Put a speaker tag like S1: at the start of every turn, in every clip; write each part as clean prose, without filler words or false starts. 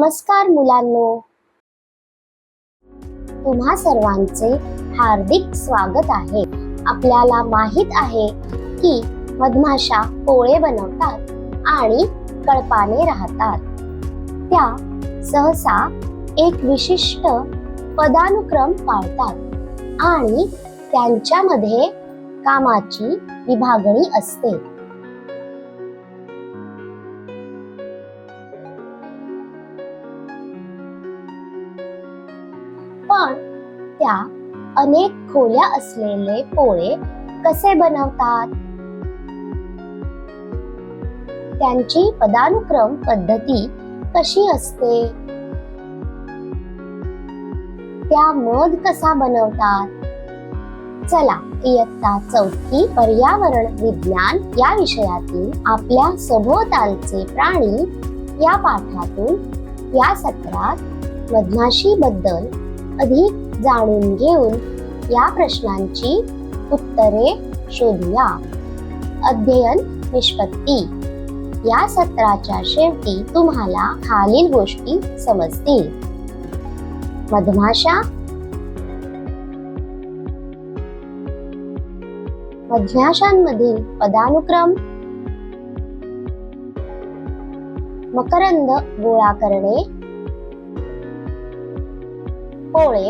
S1: नमस्कार मुलांनो, तुम्हा सर्वांचे हार्दिक स्वागत आहे। आपल्याला माहित आहे की मधमाशा पोळे बनवतात आणि कळपाने राहतात। त्या सहसा एक विशिष्ट पदानुक्रम पाळतात आणि त्यांच्यामध्ये कामाची विभागणी असते। पण त्या अनेक खोल्या असलेले पोळे कसे बनवतात? त्यांची पदानुक्रम पद्धती कशी असते? त्या मध कसा बनवतात? चला, इयत्ता 4थी पर्यावरण विज्ञान या विषयातील आपल्या सभोवतालचे प्राणी या पाठातून या सत्रात मधमाशी बद्दल अधिक जाणून घेऊन या प्रश्नांची उत्तरे शोधूया। अध्ययन निष्पत्ती या सत्राच्या शेवटी तुम्हाला खालील गोष्टी समजतील। मधमाशांमधील पदानुक्रम, मकरंद गोळा करणे, पोळे,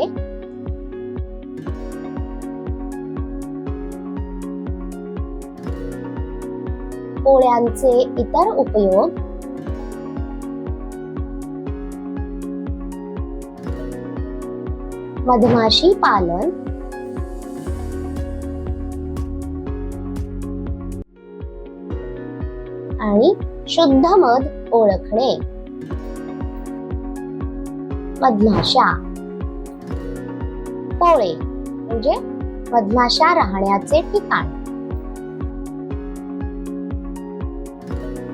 S1: पोळ्यांचे इतर उपयोग, मधमाशी पालन, आणि शुद्ध मध ओळखणे। मधमाशा पोळे म्हणजे मधमाशा राहण्याचे ठिकाण।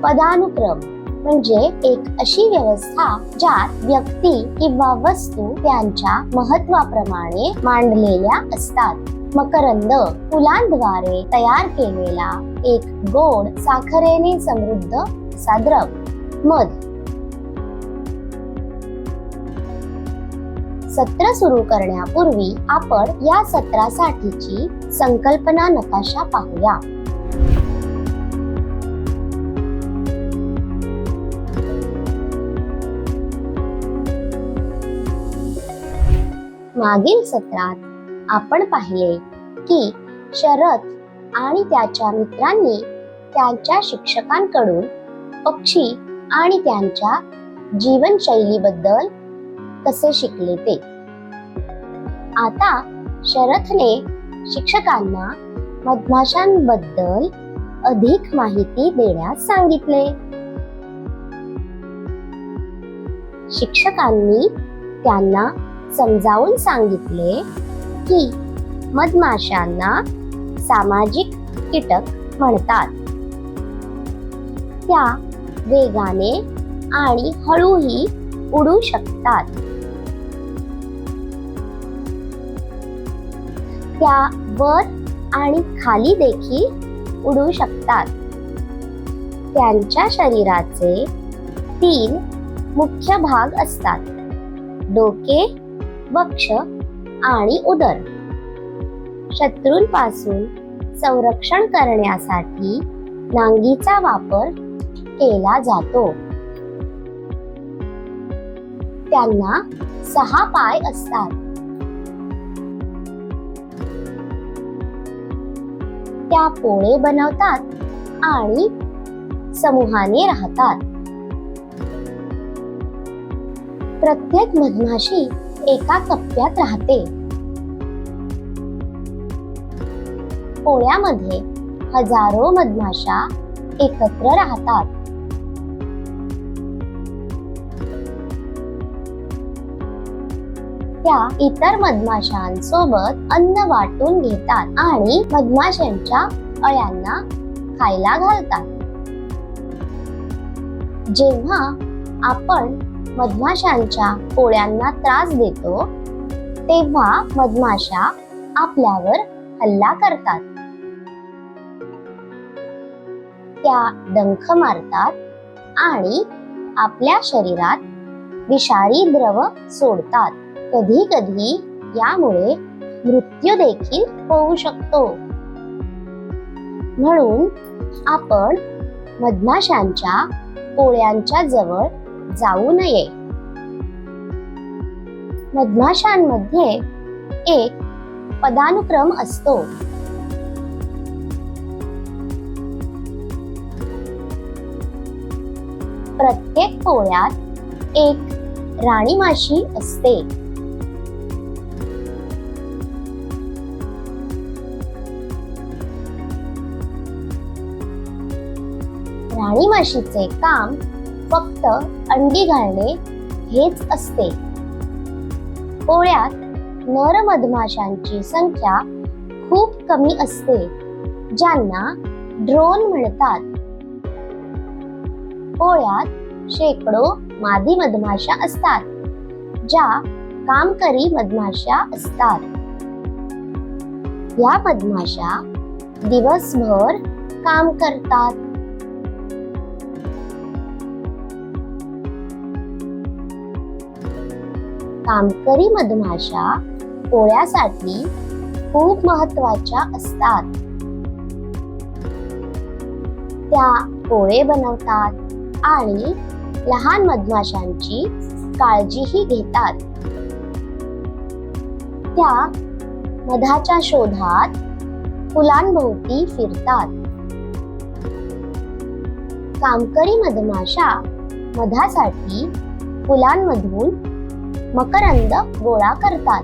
S1: पदानुक्रम म्हणजे एक अशी व्यवस्था ज्यात व्यक्ती किंवा वस्तू त्यांच्या महत्त्वाप्रमाणे मांडलेल्या असतात। मकरंद फुलांद्वारे तयार केलेला एक गोड साखरेने समृद्ध असा द्रव। मध सत्र सुरू करण्यापूर्वी आपण या सत्रासाठीची संकल्पना नकाशा पाहूया। मागील सत्रात आपण पाहिले की शरद आणि त्याच्या मित्रांनी त्यांच्या शिक्षकांकडून पक्षी आणि त्यांच्या जीवनशैलीबद्दल कसे शिकले ते। आता शरथने शिक्षकांना मधमाशांबद्दल अधिक माहिती देण्यास सांगितले। शिक्षकांनी त्यांना समजावून सांगितले की मधमाशांना सामाजिक कीटक म्हणतात। त्या वेगाने आणि हळूही उडू शकतात। त्या वर आणि खाली देखील उडू शकतात। त्यांच्या शरीराचे 3 मुख्य भाग असतात: डोके, वक्ष आणि उदर। शत्रूंपासून संरक्षण करण्यासाठी नांगीचा वापर केला जातो। त्यांना 6 पाय असतात। त्या पोळे बनवतात आणि समूहाने राहतात। प्रत्येक मधमाशी एका कप्प्यात राहते। पोळ्यामध्ये हजारो मधमाशा एकत्र राहतात। त्या इतर मधमाशांसोबत अन्न वाटून घेतात आणि मधमाशांच्या अळ्यांना खायला घालतात। जेव्हा आपण मधमाशांच्या पोळ्यांना त्रास देतो तेव्हा मधमाशा आपल्यावर हल्ला करतात। त्या डंख मारतात आणि आपल्या शरीरात विषारी द्रव सोडतात. कधी कधी यामुळे मृत्यू देखील होऊ शकतो. म्हणून आपण मधमाशांच्या पोळ्यांच्या जवळ जाऊ नये. मधमाशांमध्ये एक पदानुक्रम असतो. प्रत्येक पोळ्यात एक राणी माशी असते. राणी माशीचे काम फक्त अंडी घालणे हेच असते. पोळ्यात नर मधमाशांची संख्या खूप कमी असते, ज्यांना ड्रोन म्हणतात. पोळ्यात शेकडो मादी मधमाशा असतात, ज्या कामकरी मधमाशा असतात. या मधमाशा दिवसभर काम करतात. कामकरी मधमाशा पोळ्यासाठी खूप महत्त्वाच्या असतात. त्या पोळे बनवतात आणि लहान मधमाशांची काळजीही घेतात. त्या मधाच्या शोधात फुलांभोवती फिरतात. कामकरी मधमाशा मधासाठी फुलांमधून मकरंद गोळा करतात.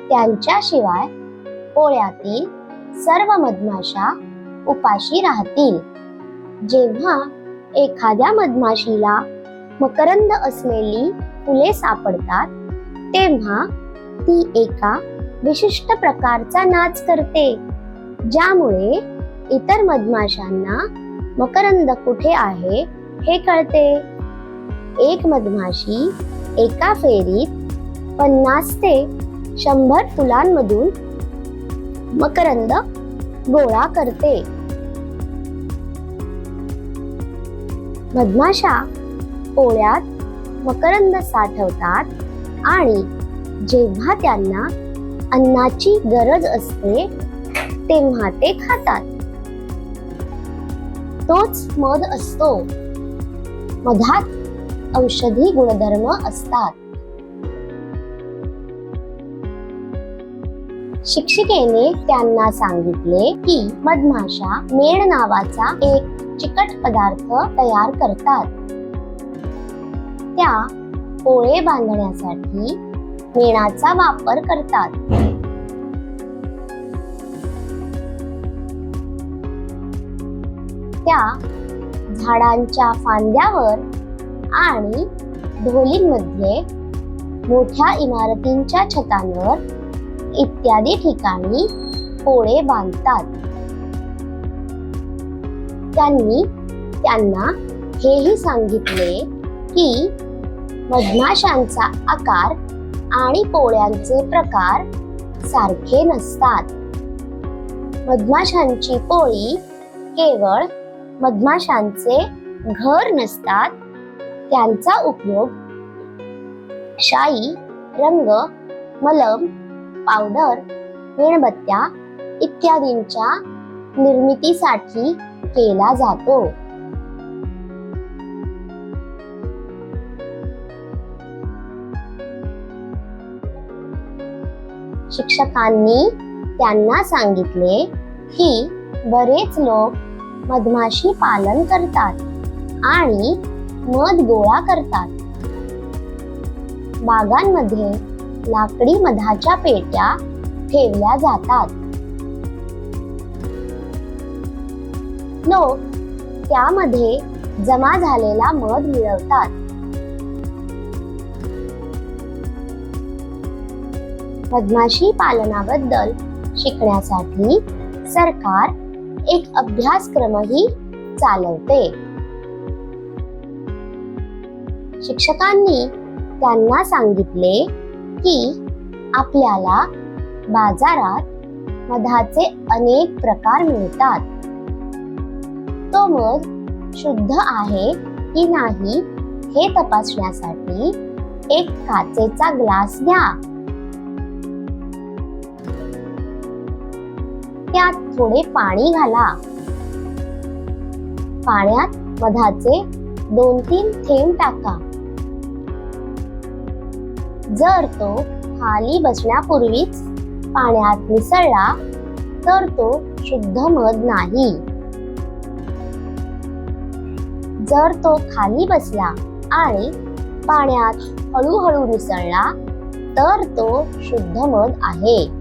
S1: त्यांच्याशिवाय पोळ्यातील सर्व मधमाशा उपाशी राहतील. जेव्हा एखाद्या मधमाशीला मकरंद असलेली फुले सापडतात, तेव्हा ती एका विशिष्ट प्रकारचा नाच करते, ज्यामुळे इतर मधमाशांना मकरंद कुठे आहे हे कळते. एक मधमाशी एका फेरीत 50 ते 100 फुलांमधून मकरंद गोळा करते. मधमाशा पोळ्यात मकरंद साठवतात आणि जेव्हा त्यांना अन्नाची गरज असते तेव्हा ते खातात. तोच मध असतो. मधात औषधी गुणधर्म असतात. शिक्षिकेने त्यांना सांगितले की मधमाशा मेण नावाचा एक चिकट पदार्थ तयार करतात. त्या पोळे बांधण्यासाठी मेणाचा वापर करतात. त्या झाडांच्या फांद्यावर आणि ढोलींमध्ये, मोठ्या इमारतींच्या छतांवर इत्यादी ठिकाणी पोळे बांधतात. त्यांनी त्यांना हेही सांगितले की मधमाशांचा आकार आणि पोळ्यांचे प्रकार सारखे नसतात. मधमाशांची पोळी केवळ मधमाशांचे घर नसतात. त्यांचा उपयोग शाई, रंग, मलम, पावडर, मेणबत्त्या इत्यादींच्या निर्मितीसाठी केला जातो. शिक्षकांनी त्यांना सांगितले की बरेच लोक मधमाशी पालन करतात आणि मध गोळा करतात. बागांमध्ये लाकडी मधाच्या पेट्या ठेवल्या जातात. लोक त्यामध्ये जमा झालेला मध मिळवतात. मधमाशी पालनाबद्दल शिकण्यासाठी सरकार एक अभ्यासक्रमही चालवते. शिक्षकांनी त्यांना सांगितले की आपल्याला बाजारात मधाचे अनेक प्रकार मिळतात. तो मध शुद्ध आहे की नाही हे तपासण्यासाठी एक काचेचा ग्लास घ्या. त्यात थोडे पाणी घाला. पाण्यात मधाचे 2-3 थेंब टाका. जर तो खाली बसण्यापूर्वीच पाण्यात मिसळला तर तो शुद्ध मध नाही. जर तो खाली बसला आणि पाण्यात हळूहळू मिसळला तर तो शुद्ध मध आहे.